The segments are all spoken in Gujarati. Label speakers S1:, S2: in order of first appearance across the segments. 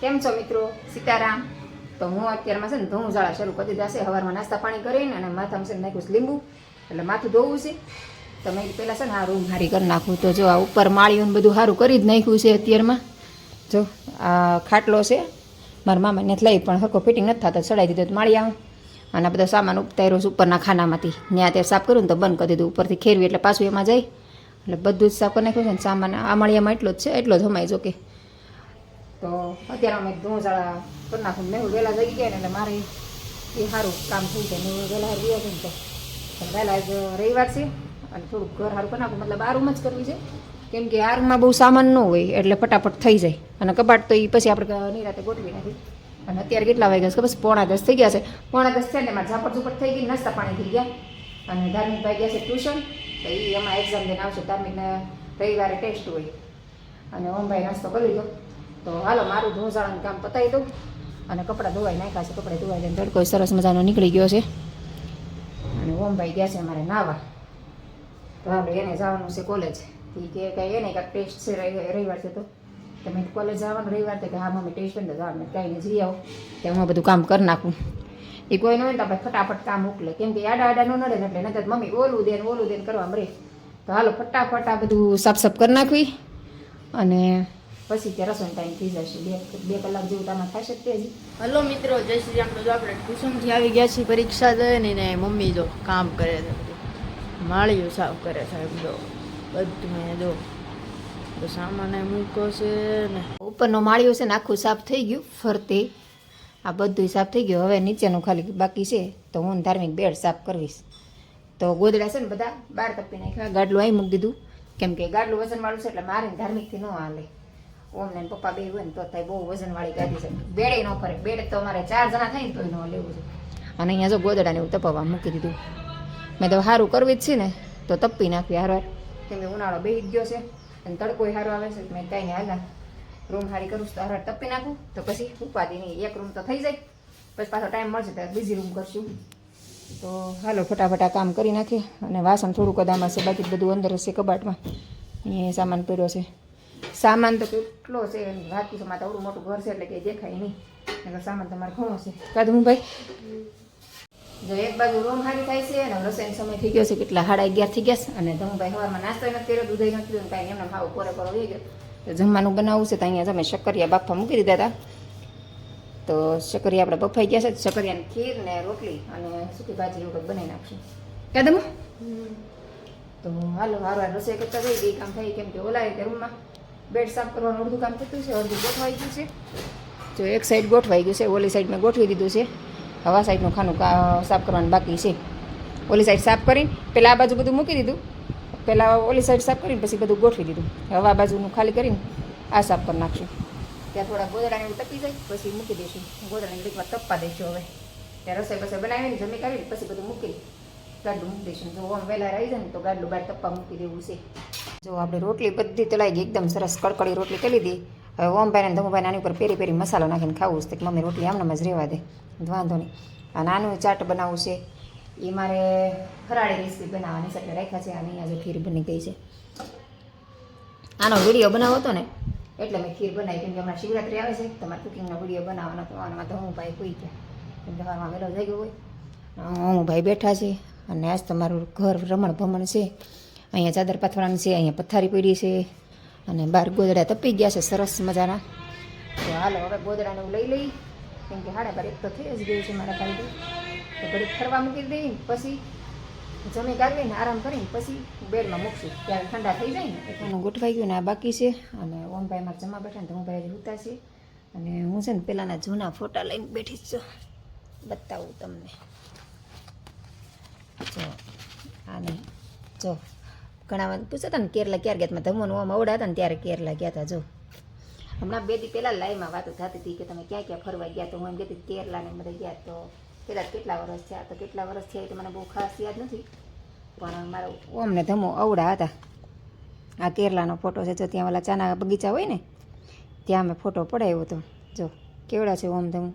S1: કેમ છો મિત્રો? સીતારામ. તો હું અત્યારમાં છે ને ધૂમ ઝાડા શરૂ કરી દીધા છે. સવારમાં નાસ્તા પાણી કરીને અને માથામાં છે ને નાખ્યું લીંબુ, એટલે માથું ધોવું છે. તો મેં પહેલાં છે ને આ રૂમ હારી કરી નાખું. તો જો આ ઉપર માળીઓને બધું સારું કરી જ નાખ્યું છે અત્યારમાં. જો આ ખાટલો છે, મારા મામાને લઈ પણ હરકો ફિટિંગ નથી થતા, ચડાવી દીધો માળી આવું. અને બધો સામાન ઉતાર્યો છે ઉપરના ખાનામાંથી. ત્યાં ત્યાં સાફ કર્યું ને તો બંધ કરી દીધું. ઉપરથી ખેરવી એટલે પાછું એમાં જાય, એટલે બધું જ સાફ કરી નાખ્યું છે ને સામાન આ માળિયામાં એટલો જ છે, એટલો જ હમાય. જો કે તો અત્યારે અમે ધૂમ ઝાડા કરી નાખું. મેં વહેલા જઈ ગયા ને એટલે મારે એ સારું કામ થઈ જાય. મેં વહેલા રહ્યા છે ને તો વહેલા જ રવિવાર છે અને થોડુંક ઘર સારું કરી નાખું. મતલબ આ રૂમ જ કરવી છે, કેમ કે આ રૂમમાં બહુ સામાન ન હોય એટલે ફટાફટ થઈ જાય. અને કબાટ તો એ પછી આપણે નિરાતે ગોઠવી નાખી. અને અત્યારે કેટલા વાગ્યા છે બસ 9:45 થઈ ગયા છે. 9:45 થયા ને એમાં ઝાપટ ઝુપટ થઈ ગઈ, નાસ્તા પાણી થઈ ગયા. અને ધાર્મિક ભાઈ ગયા છે ટ્યુશન, તો એ એમાં એક્ઝામ દઈને આવશે. ધાર્મિકને રવિવારે ટેસ્ટ હોય. અને ઓમભાઈ નાસ્તો કરી લીધો. તો હાલો મારું ધોઝાળાનું કામ પતાવી દઉં. અને કપડાં ધોવાઈ નાખ્યા છે. કપડાં ધોવાઈ જાય તડકો સરસ મજાનો નીકળી ગયો છે. અને ઓમભાઈ ગયા છે અમારે નાવા. તો હાલો એને જવાનું છે કોલેજ. એ કે કાંઈ એને કાંઈક ટેસ્ટ છે રવિવાર છે. તો તમે કોલેજ જવાનું રવિવાર તો કે હા મમ્મી ટેસ્ટ ને જવાનું કાંઈને જઈ આવો. તો હું બધું કામ કરી નાખું. એ કોઈ ન હોય તો આપણે ફટાફટ કામ મોકલે, કેમ કે આડા આડા ન નડે ને એટલે નથી મમ્મી ઓલું દે કરવા મળે. તો હાલો ફટાફટ આ બધું સાફ સાફ કરી નાખવી. અને પછી ત્યાં રસોઈ ટાઈમ થઈ જશે. બે કલાક જેવું તામાં થશે જ તે જ.
S2: હલો મિત્રો, જય શ્રી રામ. તો જો આપણે ટ્યુશનથી આવી ગયા છીએ, પરીક્ષા દઈને ને મમ્મી જો કામ કરે છે, બધું માળીઓ સાફ કરે સાહેબ. જો બધું જો તો સામાન મૂકો છે ને
S1: ઉપરનો માળિયો છે ને આખું સાફ થઈ ગયું ફરતે. આ બધું સાફ થઈ ગયું. હવે નીચેનું ખાલી બાકી છે. તો હું ધાર્મિક બેડ સાફ કરવીશ. તો ગોદડા છે ને બધા બહાર તપી નાખ્યા. ગાડલું અહીં મૂકી દીધું, કેમ કે ગાડલું વજનવાળું છે એટલે મારે ધાર્મિકથી ન હાલે. ઓમ ને પપ્પા બે હોય ને તો થાય, બહુ વજનવાળી ગાડી છે. બેડે ન ફરે. બેડ તો અમારે 4 જણા થાય ને તો ન લેવું છે. અને અહીંયા જો ગોદડાને એવું તપવા મૂકી દીધું. મેં તો સારું કરવી જ છે ને તો તપી નાખવી હારવાર, કેમ કે ઉનાળો બેસી જ ગયો છે અને તડકો સારો આવે છે. મેં કાંઈ હાલ રૂમ હારી કરું તો હારવાર તપી નાખું. તો પછી ઉપાધિ નહીં, એક રૂમ તો થઈ જાય. પછી પાછો ટાઈમ મળશે ત્યારે બીજી રૂમ કરશું. તો હાલો ફટાફટ આ કામ કરી નાખીએ. અને વાસણ થોડુંક જ આમાં છે, બાકી બધું અંદર હશે કબાટમાં. અહીંયા સામાન પડ્યો છે. સામાન તો કેટલો છે વાત પૂછો. મારે આવડું મોટું ઘર છે એટલે કંઈ દેખાય નહીં. એટલે સામાન તમારે ઘણો છે. કાદું હું ભાઈ જો એક બાજુ રૂમ હારી થાય છે અને રસોઈનો સમય થઈ ગયો છે. કેટલા 11:30 થઈ ગયા છે. અને ધમભાઈ સવારમાં નાસ્તો નથી કર્યો, દૂધ નથી પીધું, કાંઈ એમને ખાવું કોરે વહી ગયો. તો જમવાનું બનાવવું છે. તો અહીંયા તમે શક્કરિયા બાફા મૂકી દીધા હતા. તો શક્કરિયા આપણે બફાઈ ગયા છે. શક્કરિયાની ખીર ને રોટલી અને સૂકી ભાજી એવું કંઈક બનાવી નાખશું. કાદમ તો હાલો હારવાર રસોઈ કરતા જઈ બે કામ થાય, કેમ કે ઓલા રીતે રૂમમાં બેડ સાફ કરવાનું અડધું કામ થતું છે, અડધું ગોઠવાઈ ગયું છે. જો એક સાઈડ ગોઠવાઈ ગયું છે, ઓલી સાઈડ મેં ગોઠવી દીધું છે. હવા સાઈડનું ખાનું સાફ કરવાનું બાકી છે. ઓલી સાઈડ સાફ કરીને પહેલાં આ બાજુ બધું મૂકી દીધું. પહેલાં ઓલી સાઈડ સાફ કરીને પછી બધું ગોઠવી દીધું. હવા બાજુનું ખાલી કરીને આ સાફ કરી નાખશું. ત્યાં થોડા ગોદડાને એવું તપી જાય પછી મૂકી દઈશું. ગોદડાને એકવાર તપવા દઈશું. હવે ત્યાં રસોઈ બસોઈ બનાવીને જમી કાઢીને પછી બધું મૂકી ગાડલું મૂકી દઈશું. જો આમ વહેલા રહી જાય ને તો ગાડલું બહાર તપવા મૂકી દેવું છે. જો આપણે રોટલી બધી તળાઈ ગઈ, એકદમ સરસ કડકડી રોટલી તળી દીધી. હવે ઓમભાઈને ધમુભાઈને આની ઉપર પેરી મસાલો નાખીને ખાવું છે. મમ્મી રોટલી આમનામ જ રહેવા દે, વાંધો નહીં. આ નાનું ચાટ બનાવવું છે. એ મારે ફરાળી રેસીપી બનાવવાની છે એટલે રાખ્યા છે. અને અહીંયા જો ખીર બની ગઈ છે. આનો વિડીયો બનાવો હતો ને એટલે મેં ખીર બનાવી, કેમ કે હમણાં શિવરાત્રી આવે છે. તમારે કુકિંગનો વિડીયો બનાવવાનો હતો. આનામાં ધમુભાઈ કોઈ ગયા, કેમ કે સવારમાં વહેલો થઈ ગયો હોય. ધમુભાઈ બેઠા છે. અને આજ તમારું ઘર રમણ ભમણ છે. અહીંયા ચાદર પાથરવાની છે, અહીંયા પથારી પડી છે. અને બહાર ગોદડા તપી ગયા છે સરસ મજાના. તો હાલો હવે ગોદડાને હું લઈ લઈ, કેમ કે 12:30 તો થઈ જ ગયું છે મારા ભાઈ. તો ઘડીક ફરવા મૂકી દઈ પછી જમી કાઢીને આરામ કરીને પછી બેડમાં મૂકશું. ત્યારે ઠંડા થઈ જાય ને એટલું ગોઠવાઈ ગયું ને આ બાકી છે. અને ઓમભાઈ મારે જમવા બેઠા ને ધમુભાઈ હજી સૂતા છે. અને હું છે ને પહેલાંના જૂના ફોટા લઈને બેઠી જ છું, બતાવું તમને. જો આને જો ઘણા બધા પૂછતા હતા ને કેરલા ક્યારે ગયા હતા. ધમોનું આમ અવડા હતા ને ત્યારે કેરલા ગયા હતા. જો હમણાં 2 દી પહેલાં લાઈવમાં વાતો થતી હતી કે તમે ક્યાં ક્યાં ફરવા ગયા. તો હું એમ કહેતી કેરલા ને બધા ગયા. તો પહેલાં કેટલા વર્ષ થયા, તો કેટલા વર્ષ થયા એ તો મને બહુ ખાસ યાદ નથી. પણ મારો ઓમને ધમો અવડા હતા. આ કેરલાનો ફોટો છે. જો ત્યાં ઓલા ચાના બગીચા હોય ને ત્યાં મેં ફોટો પડાવ્યો હતો. જો કેવડા છે ઓમ ધમો.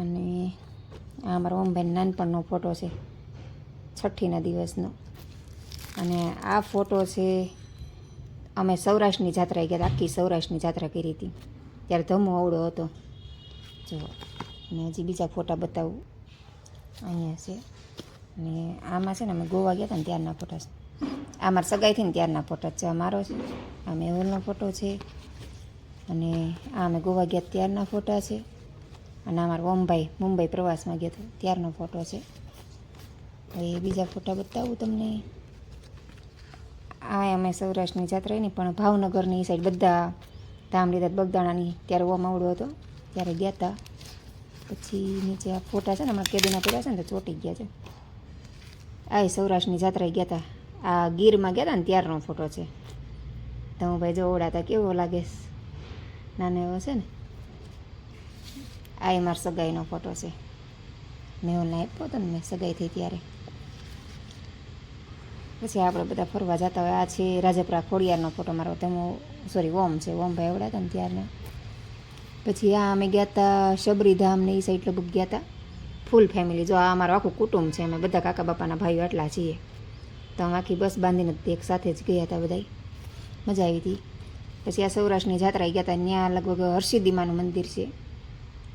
S1: અને આ અમારા ઓમભાઈ નાનપણનો ફોટો છે, છઠ્ઠીના દિવસનો. અને આ ફોટો છે અમે સૌરાષ્ટ્રની જાત્રાએ ગયા હતા. આખી સૌરાષ્ટ્રની જાત્રા કરી હતી. ત્યારે ધમો અવડો હતો. જો ને હજી બીજા ફોટા બતાવું. અહીંયા છે ને આમાં છે ને અમે ગોવા ગયા હતા ને ત્યારના ફોટા છે. આ મારા સગાઈ થઈને ત્યારના ફોટા છે. આ મારો છે, આ મેહુલનો ફોટો છે, અને આ અમે ગોવા ગયા ત્યારના ફોટા છે, અને આ મારા ઓમભાઈ મુંબઈ પ્રવાસમાં ગયા હતો ત્યારનો ફોટો છે. હવે બીજા ફોટા બતાવું તમને. આ અમે સૌરાષ્ટ્રની જાત્રા નહીં પણ ભાવનગરની સાઈડ બધા ધામ લીધા બગદાણાની, ત્યારે ઓમ આવડો હતો ત્યારે ગયા હતા. પછી નીચે આ ફોટા છે ને હમણાં કેદીના પડ્યા છે ને તો ચોંટી ગયા છે. આ સૌરાષ્ટ્રની જાત્રાએ ગયા હતા, આ ગીરમાં ગયા હતા ને ત્યારનો ફોટો છે. તો હું ભાઈ જો ઓળાતા કેવો લાગે, નાનો એવો છે ને. આ મારા સગાઈનો ફોટો છે, મેહુલને આપ્યો હતો ને મેં સગાઈ થઈ ત્યારે. પછી આપણે બધા ફરવા જતા હોય. આ છે રાજપરા ખોડિયારનો ફોટો મારો, સોરી ઓમ છે, ઓમભાઈ આવડા હતા ને ત્યારના. પછી આ અમે ગયા હતા શબરીધામ ને એ સાઈડ લગભગ ગયા હતા ફૂલ ફેમિલી. જો આ અમારું આખું કુટુંબ છે, અમે બધા કાકા બાપાના ભાઈઓ એટલા છીએ. તો અમે આખી બસ બાંધીને એક સાથે જ ગયા હતા બધા, મજા આવી હતી. પછી આ સૌરાષ્ટ્રની જાત્રાએ ગયા હતા, ત્યાં લગભગ હર્ષિદીમાનું મંદિર છે,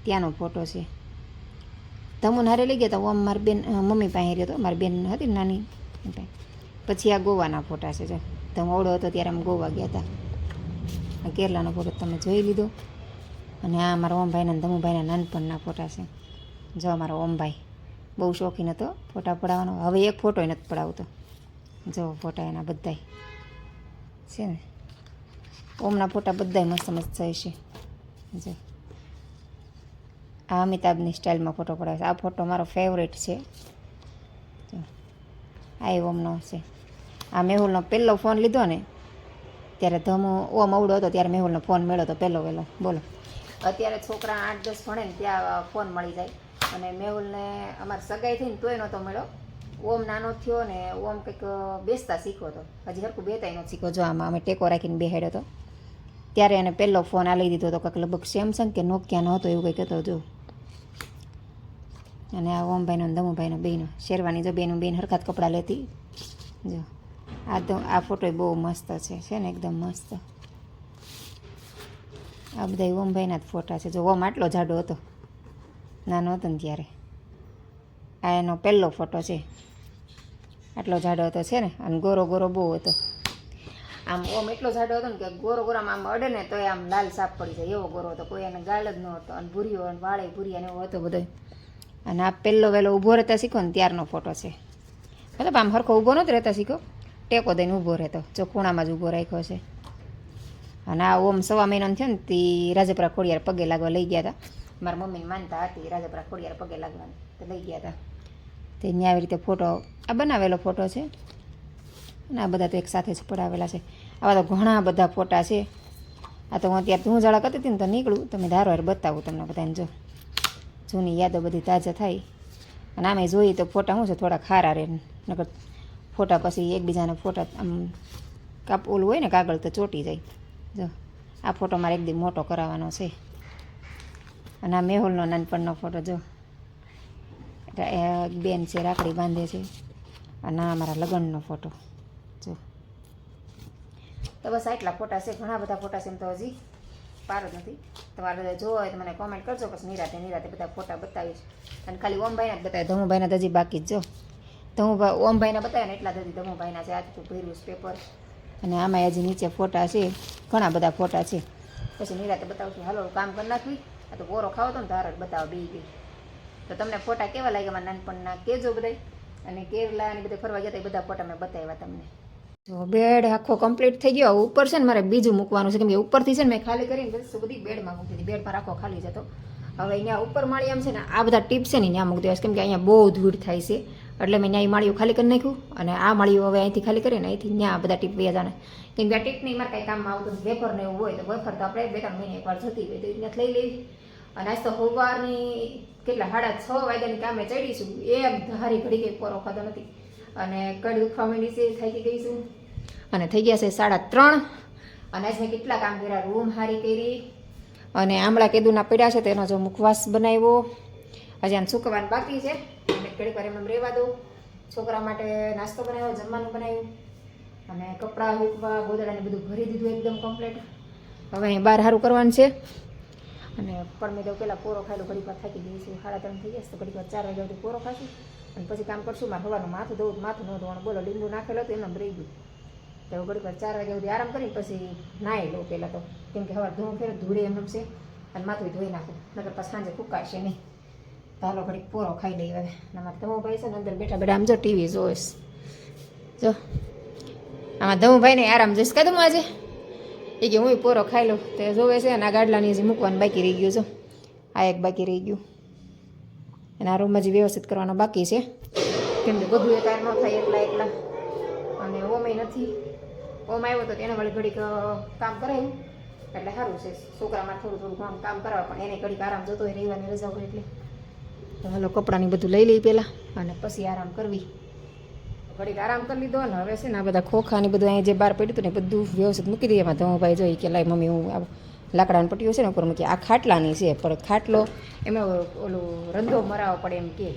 S1: ત્યાંનો ફોટો છે. તમુને હારે લઈ ગયા હતા. ઓમ મારી બેન મમ્મી પાસે રહ્યો હતો, મારી બેન હતી ને નાની. પછી આ ગોવાના ફોટા છે. જો તમે ઓળો હતો ત્યારે અમે ગોવા ગયા હતા. આ કેરલાનો ફોટો તમે જોઈ લીધો. અને આ મારા ઓમભાઈના અને ધમુભાઈના નાનપણના ફોટા છે. જો અમારો ઓમભાઈ બહુ શોખીન હતો ફોટા પડાવવાનો. હવે એક ફોટો નથી પડાવતો. જો ફોટા એના બધાય છે ને. ઓમના ફોટા બધાય મસ્ત મસ્ત છે. જો આ અમિતાભની સ્ટાઇલમાં ફોટો પડાવે છે. આ ફોટો મારો ફેવરેટ છે. જો આ ઓમનો છે. આ મેહુલનો પહેલો ફોન લીધો ને ત્યારે ધમો ઓમ અવડો હતો ત્યારે મેહુલનો ફોન મળ્યો હતો પહેલો વહેલો. બોલો, અત્યારે છોકરા 8-10 ભણે ને ત્યાં ફોન મળી જાય. અને મેહુલને અમારે સગાઈ થઈને તોય નહોતો મળ્યો. ઓમ નાનો થયો ને ઓમ કંઈક બેસતા શીખ્યો હતો, હજી હરખું બેતાય નહોતો શીખ્યો. જો આમાં અમે ટેકો રાખીને બેહાડ્યો હતો ત્યારે એને પહેલો ફોન આ લઈ દીધો હતો, કંઈક લગભગ સેમસંગ કે નોકિયાનો હતો એવું કંઈક હતો. જો અને આ ઓમભાઈનો અને ધમુભાઈનો બેનો શેરવાની. જો બેનું બેન હરખાત કપડાં લેતી. જો આ ફોટો બહુ મસ્ત છે ને એકદમ મસ્ત. આ બધા ઓમભાઈના જ ફોટા છે. જો ઓમ આટલો જાડો હતો નાનો હતો ને ત્યારે. આ એનો પહેલો ફોટો છે, આટલો જાડો હતો છે ને. અને ગોરો ગોરો બહુ હતો. આમ ઓમ એટલો જાડો હતો ને કે ગોરો ગોરામાં આમ અડે ને તો આમ લાલ સાપ પડી જાય એવો ગોરો હતો. કોઈ એને ગાળ જ ન હતો. અને ભૂરીઓ અને વાળે ભૂરિયા ને એવો હતો બધો. અને આ પહેલો વહેલો ઊભો રહેતા શીખો ને ત્યારનો ફોટો છે. મતલબ આમ હરખો ઊભો નહોતો રહેતા શીખો, ટેકો દઈને ઊભો રહેતો. જો ખૂણામાં જ ઊભો રાખ્યો છે. અને આ ઓમ 1.25 મહિનાનો થયો ને તે રાજપરા ખોડિયાર પગે લાગવા લઈ ગયા હતા. મારા મમ્મીની માનતા હતી રાજપરા ખોડિયાર પગે લાગવાની, તો લઈ ગયા હતા. તે ત્યાં આવી રીતે ફોટો આ બનાવેલો ફોટો છે. અને આ બધા તો એક સાથે જ પડાવેલા છે. આવા તો ઘણા બધા ફોટા છે. આ તો હું અત્યારે ધૂંઝાળા કરતી હતી ને તો નીકળું, તમે ધારો યાર બતાવું તમને બધાને. જો જૂની યાદો બધી તાજા થાય. અને આમે જોઈએ તો ફોટા શું છે થોડા ખારા રહે, નકર ફોટા પછી એકબીજાના ફોટા આમ ઓલું હોય ને કાગળ તો ચોંટી જાય. જો આ ફોટો મારે એક દી મોટો કરાવવાનો છે. અને આ મેહુલનો નાનપણનો ફોટો. જો બેન છે રાખડી બાંધે છે. અને આ મારા લગ્નનો ફોટો. જો તો બસ આટલા ફોટા છે. ઘણા બધા ફોટા છે એમ તો હજી પાર જ નથી. તમારે બધા જોવો હોય તો મને કોમેન્ટ કરજો, પછી નિરાતે બધા ફોટા બતાવીશ. અને ખાલી ઓમભાઈના જ બતાવે, ધમુભાઈના તો હજી બાકી જ. જો ઓમભાઈના બતાવે ને એટલા જ હજી ધમુભાઈના છે. આટલું ભર્યું છે પેપર. અને આમાં હજી નીચે ફોટા છે, ઘણા બધા ફોટા છે. પછી નિરાતે બતાવશું. હાલો કામ કરી નાખવી. આ તો બોરો ખાવો તો ને ધાર જ બતાવો બી. તો તમને ફોટા કેવા લાગ્યા મારા નાનપણના કહેજો બધાય. અને કેરલા અને બધા ફરવા ગયા એ બધા ફોટા મેં બતાવ્યા તમને. જો બેડ આખો કમ્પ્લીટ થઈ ગયો. ઉપર છે ને મારે બીજું મૂકવાનું છે, કેમ કે ઉપરથી છે ને મેં ખાલી કરીને બધી બેડમાં મૂકી દીધી. બેડમાં આખો ખાલી જતો. હવે અહીંયા ઉપર માળી આમ છે ને આ બધા ટીપ્સ છે ને ત્યાં મૂકી દેવાય, કેમ કે અહીંયા બહુ ધૂળ થાય છે. એટલે મેં ત્યાં માળીઓ ખાલી કરી નાખ્યું. અને આ માળીઓ હવે અહીંથી ખાલી કરીને અહીંથી ત્યાં બધા ટીપ વ્યા જાણે. કેમ કે આ ટીપની મારે કાંઈ કામમાં આવતું વેફર ને એવું હોય તો વેફર તો આપણે 2-3 મહિને એકવાર જતી હોય તો ત્યાં લઈ લેવી. અને આજ તો સવારની કેટલા 6:30 વાગ્યાની કામે ચડીશું. એક ધારી ઘડી કંઈ પોરો ખાધો નથી. અને કડ દુખવા માંડી છે, થાકી ગઈ છું. અને થઈ ગયા છે 3:30. અને આજ મેં કેટલા કામ કર્યા. રૂમ હારી કરી. અને આમળા કેદુના પડ્યા છે તેનો જો મુખવાસ બનાવ્યો. હજી આને સૂકવવાનું બાકી છે. અને ઘડીક વાર એમ રહેવા દઉં. છોકરા માટે નાસ્તો બનાવ્યો, જમવાનું બનાવ્યું. અને કપડાં મૂકવા ગોદડાને બધું ભરી દીધું એકદમ કમ્પ્લીટ. હવે અહીં બહાર સારું કરવાનું છે. અને પરમી તો પેલા પોરો ખાઈ લો, ઘડીક વાર થાકી જઈશું, 3:30 થઈ જશે તો ઘડીક વાર 4 વાગ્યા સુધી પોરો ખાશું અને પછી કામ કરશું. મારે સવારનું માથું ધોવું, માથું ન ધોવાનું, બોલો લીંબુ નાખેલો તો એમને રહી ગયું. તો ઘડીક વાર 4 વાગ્યા સુધી આરામ કરીને પછી નાહી લઉં પહેલાં તો, કેમ કે સવાર ધોવું ફેર ધૂળે એમ છે અને માથું ધોઈ નાખું, નકર પછી સાંજે ફૂંકાશે નહીં. તો હાલો ઘડીક પોરો ખાઈ લઈ હવે. અમારે ધમુભાઈ છે ને અંદર બેઠા બેઠા આમ જો ટીવી જોઈશ. જો આમાં ધમુભાઈને આરામ જઈશ કાં હું આજે એ કે હું પોરો ખાઈ લઉં તે જોવે છે. અને આ ગાડલાની હજી મૂકવાનું બાકી રહી ગયું છે, આ એક બાકી રહી ગયું અને આ રૂમ હજી વ્યવસ્થિત કરવાનો બાકી છે, કેમ કે બધું એક ન થાય એકલા. અને ઓમય નથી, ઓમ આવ્યો તો એને વળી ઘડીક કામ કરાવ્યું એટલે સારું છે. છોકરામાં થોડું કામ કરાવે પણ એને ઘડીક આરામ જતો હોય રવિવારની રજા હોય એટલે. તો હાલો કપડાની બધું લઈ લઈ પહેલાં અને પછી આરામ કરવી. ઘડીક આરામ કરી લીધો ને હવે છે ને આ બધા ખોખાની બધું અહીં જે બહાર પડ્યું હતું ને બધું વ્યવસ્થિત મૂકી દઈએ. એમાં ધમુભાઈ જોઈ કે લાઈ મમ્મી હું લાકડાની પટ્ટીઓ છે ને ઉપર મૂકી, આ ખાટલાની છે પણ ખાટલો એમાં ઓલું રંધો મરાવો પડે એમ કે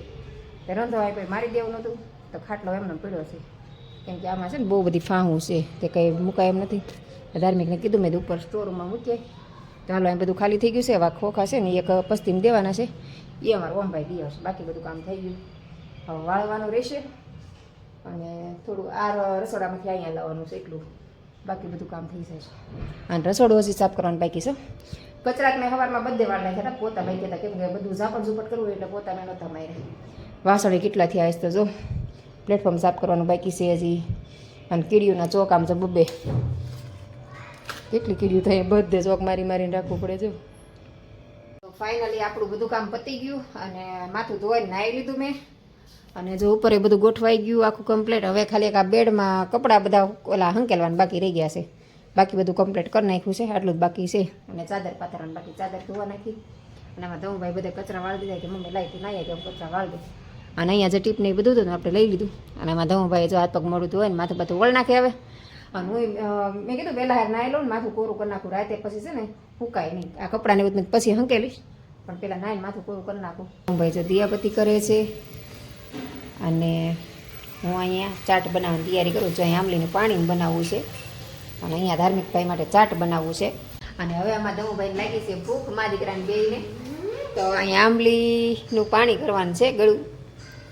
S1: રંધો આવી મારી દેવું નહોતું તો ખાટલો એમને પડ્યો છે, કેમ કે આમાં છે ને બહુ બધી ફાહું છે તે કંઈ મુકાય એમ નથી. ધાર્મિકને કીધું મેં ઉપર સ્ટોરમાં મૂકીએ તો હાલો એમ બધું ખાલી થઈ ગયું છે. એવા ખોખા છે ને એક પસ્તીમ દેવાના છે, એ અમારે ઓમભાઈ દે છે. બાકી બધું કામ થઈ ગયું, હવે વાળવાનું રહેશે અને થોડું આ રસોડામાંથી અહીંયા લાવવાનું છે એટલું, બાકી બધું કામ થઈ જશે. અને રસોડું હજી સાફ કરવાનું બાકી છે. કચરાક મેં સવારમાં બધે વાળ નાખ્યા હતા, પોતા ભાઈ કહેતા કેમ કે બધું ઝાપટ ઝૂપટ કરવું એટલે પોતા મેં નહોતા માર્યા. વાસણે કેટલા થયા હશે તો જો પ્લેટફોર્મ સાફ કરવાનું બાકી છે હજી. અને કીડીઓના ચોક આમ છે બબ્બે, કેટલી કીડીઓ થાય બધે ચોક મારી મારીને રાખવું પડે. જો ફાઇનલી આપણું બધું કામ પતી ગયું અને માથું ધોઈને નાહી લીધું મેં. અને જો ઉપર એ બધું ગોઠવાઈ ગયું આખું કમ્પ્લીટ. હવે ખાલી એક આ બેડમાં કપડાં બધા ઓલા હંકેલવાના બાકી રહી ગયા છે, બાકી બધું કમ્પ્લીટ કરી નાખ્યું છે, આટલું જ બાકી છે. અને ચાદર પાથરવાનું બાકી, ચાદર ધોવા નાખી. અને આમાં ધમુભાઈ બધે કચરા વાળી દીધા કે મમ્મી લાઈ તું નાહી કે કચરા વાળી દે. અને અહીંયા જે ટીપને એ બધું હતું ને આપણે લઈ લીધું. અને એમાં ધમુભાઈ જો હાથ પગ મોડું ધોય ને માથું બધું વળ નાખે. હવે અને હું મેં કીધું વહેલા હાર નાહી લઉં ને માથું કોરું કરી નાખું, રાતે પછી છે ને ફૂંકાય નહીં. આ કપડાને બધું પછી હંકેલીશ પણ પહેલાં નાહીને માથું કોરું કરી નાખું. ધમુભાઈ જો દિયાબત્તી કરે છે અને હું અહીંયા ચાટ બનાવવાની તૈયારી કરું છું. અહીંયા આંબલીનું પાણી બનાવવું છે અને અહીંયા ધાર્મિકભાઈ માટે ચાટ બનાવવું છે. અને હવે આમાં ધમુભાઈને લાગી છે ભૂખ, મા દીકરાને બેયને. તો અહીંયા આંબલીનું પાણી કરવાનું છે ગળું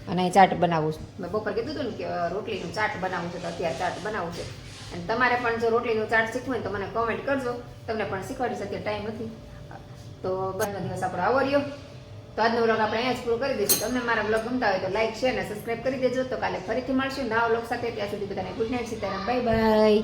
S1: અને અહીં ચાટ બનાવવું છે. મેં બપોર કીધું હતું ને કે રોટલીનું ચાટ બનાવવું છે તો અત્યારે ચાટ બનાવવું છે. અને તમારે પણ જો રોટલીનું ચાટ શીખવું હોય તો મને કોમેન્ટ કરજો, તમને પણ શીખવાડીશ. અત્યારે ટાઈમ નથી તો બંને દિવસ આપણો આવો રહ્યો. તો આજનો વ્લોગ આપણે અહીંયા જ પૂરો કરી દઈશું. તમને મારા વ્લોગ ગમતા હોય તો લાઈક, શેર અને સબસ્ક્રાઈબ કરી દેજો. તો કાલે ફરીથી મળશું નવા વ્લોગ સાથે. ત્યાં સુધી બધાને good night, Sitaram, bye bye.